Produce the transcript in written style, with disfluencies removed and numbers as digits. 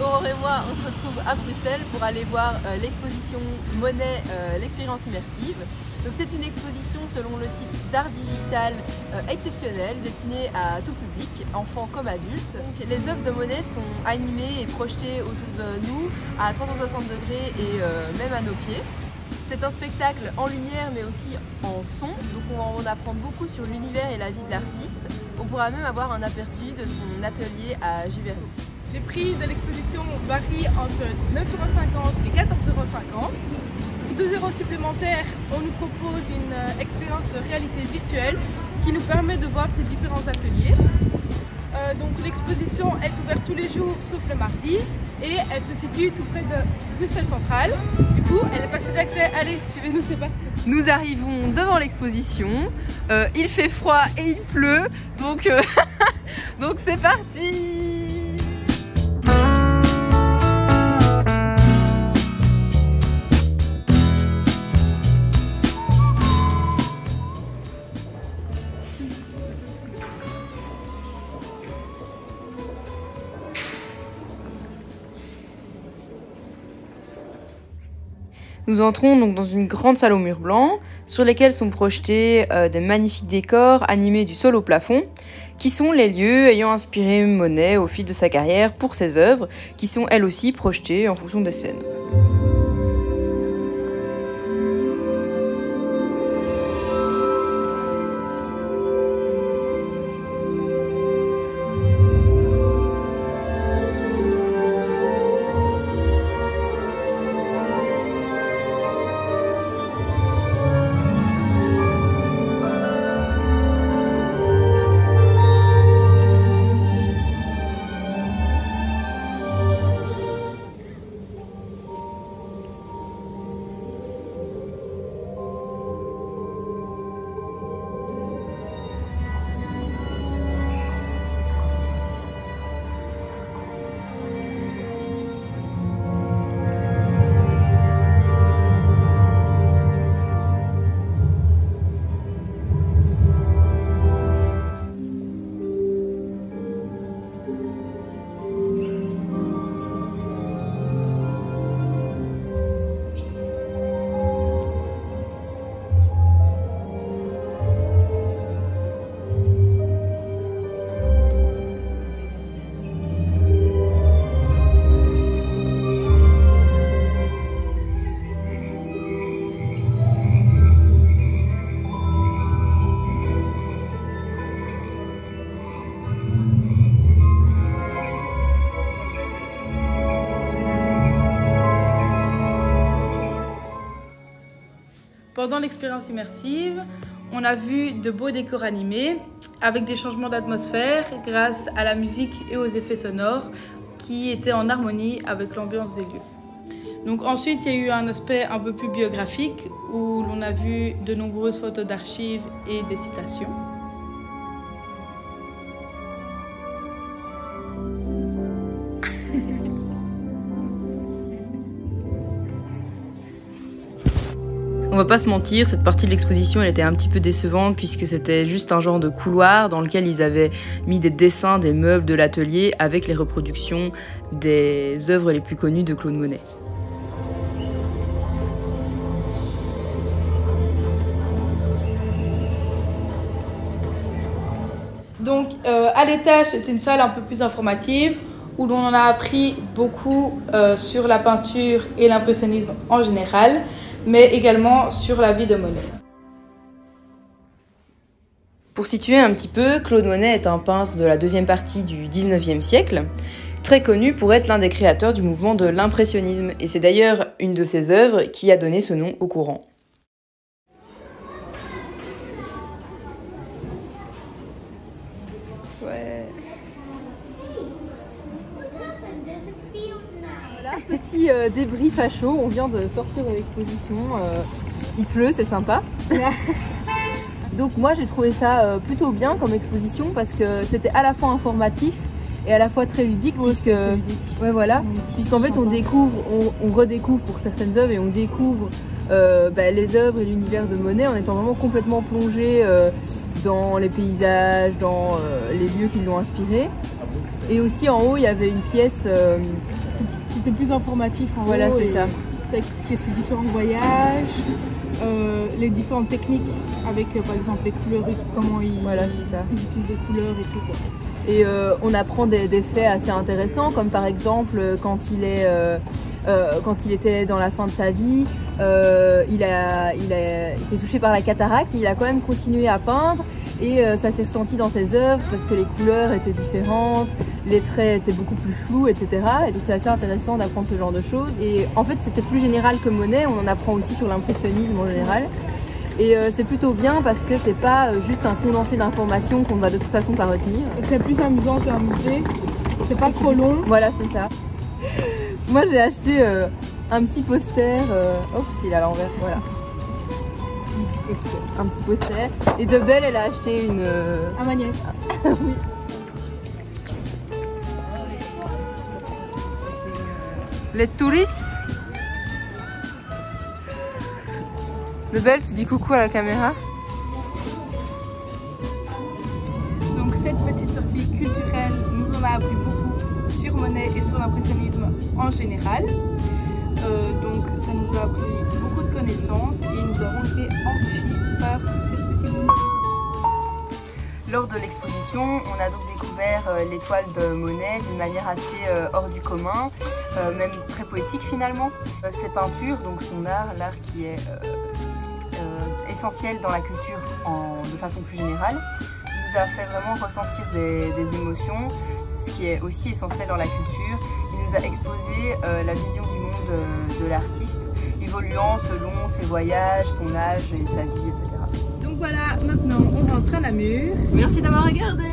Aurore et moi, on se retrouve à Bruxelles pour aller voir l'exposition Monet, l'expérience immersive. Donc c'est une exposition selon le site d'art digital exceptionnel, destinée à tout public, enfants comme adultes. Donc, les œuvres de Monet sont animées et projetées autour de nous à 360 degrés et même à nos pieds. C'est un spectacle en lumière mais aussi en son, donc on va en apprendre beaucoup sur l'univers et la vie de l'artiste. On pourra même avoir un aperçu de son atelier à Giverny. Les prix de l'exposition varient entre 9,50 € et 14,50 €. Pour 2 € supplémentaires, on nous propose une expérience de réalité virtuelle qui nous permet de voir ces différents ateliers. Donc l'exposition est ouverte tous les jours sauf le mardi et elle se situe tout près de Bruxelles Centrale. Du coup, elle est facile d'accès. Allez, suivez-nous, c'est parti. Nous arrivons devant l'exposition. Il fait froid et il pleut, donc donc c'est parti. Nous entrons donc dans une grande salle aux murs blancs sur lesquels sont projetés des magnifiques décors animés du sol au plafond qui sont les lieux ayant inspiré Monet au fil de sa carrière pour ses œuvres qui sont elles aussi projetées en fonction des scènes. Pendant l'expérience immersive, on a vu de beaux décors animés avec des changements d'atmosphère grâce à la musique et aux effets sonores qui étaient en harmonie avec l'ambiance des lieux. Donc ensuite, il y a eu un aspect un peu plus biographique où l'on a vu de nombreuses photos d'archives et des citations. On va pas se mentir, cette partie de l'exposition elle était un petit peu décevante puisque c'était juste un genre de couloir dans lequel ils avaient mis des dessins des meubles de l'atelier avec les reproductions des œuvres les plus connues de Claude Monet. Donc à l'étage, c'est une salle un peu plus informative où l'on en a appris beaucoup sur la peinture et l'impressionnisme en général, mais également sur la vie de Monet. Pour situer un petit peu, Claude Monet est un peintre de la deuxième partie du 19e siècle, très connu pour être l'un des créateurs du mouvement de l'impressionnisme, et c'est d'ailleurs une de ses œuvres qui a donné ce nom au courant. Ouais. Voilà, petit débris facho, on vient de sortir de l'exposition, il pleut, c'est sympa. Donc moi j'ai trouvé ça plutôt bien comme exposition parce que c'était à la fois informatif et à la fois très ludique, puisqu'en fait on découvre, on redécouvre pour certaines œuvres et on découvre les œuvres et l'univers de Monet en étant vraiment complètement plongé dans les paysages, dans les lieux qui l'ont inspiré. Et aussi en haut il y avait une pièce C'était plus informatif en Voilà, gros, c'est ça. Ça expliquait ses différents voyages, les différentes techniques avec par exemple les couleurs, comment ils, Voilà, c'est ça. ils utilisent les couleurs et tout quoi. Et on apprend des faits assez intéressants, comme par exemple quand il était dans la fin de sa vie, il a été touché par la cataracte, et il a quand même continué à peindre. Et ça s'est ressenti dans ses œuvres parce que les couleurs étaient différentes, les traits étaient beaucoup plus flous, etc. Et donc c'est assez intéressant d'apprendre ce genre de choses. Et en fait c'était plus général que Monet, on en apprend aussi sur l'impressionnisme en général. Et c'est plutôt bien parce que c'est pas juste un condensé d'informations qu'on va de toute façon pas retenir. C'est plus amusant qu'un musée, c'est pas trop long. Voilà, c'est ça. Moi j'ai acheté un petit poster, hop, il est à l'envers, voilà. Un petit poster. Et de Belle, elle a acheté une... Un magnète. Oui. Les touristes. De Belle, tu dis coucou à la caméra. Donc cette petite sortie culturelle nous en a appris beaucoup sur Monet et sur l'impressionnisme en général. Donc ça nous a appris beaucoup de connaissances et nous avons été enrichis par cette petite boule. Lors de l'exposition, on a donc découvert les toiles de Monet d'une manière assez hors du commun, même très poétique finalement. Ses peintures, donc son art, l'art qui est essentiel dans la culture de façon plus générale, nous a fait vraiment ressentir des émotions, ce qui est aussi essentiel dans la culture. Il nous a exposé la vision du monde de l'artiste, évoluant selon ses voyages, son âge et sa vie, etc. Donc voilà, maintenant on rentre à Namur. Merci d'avoir regardé.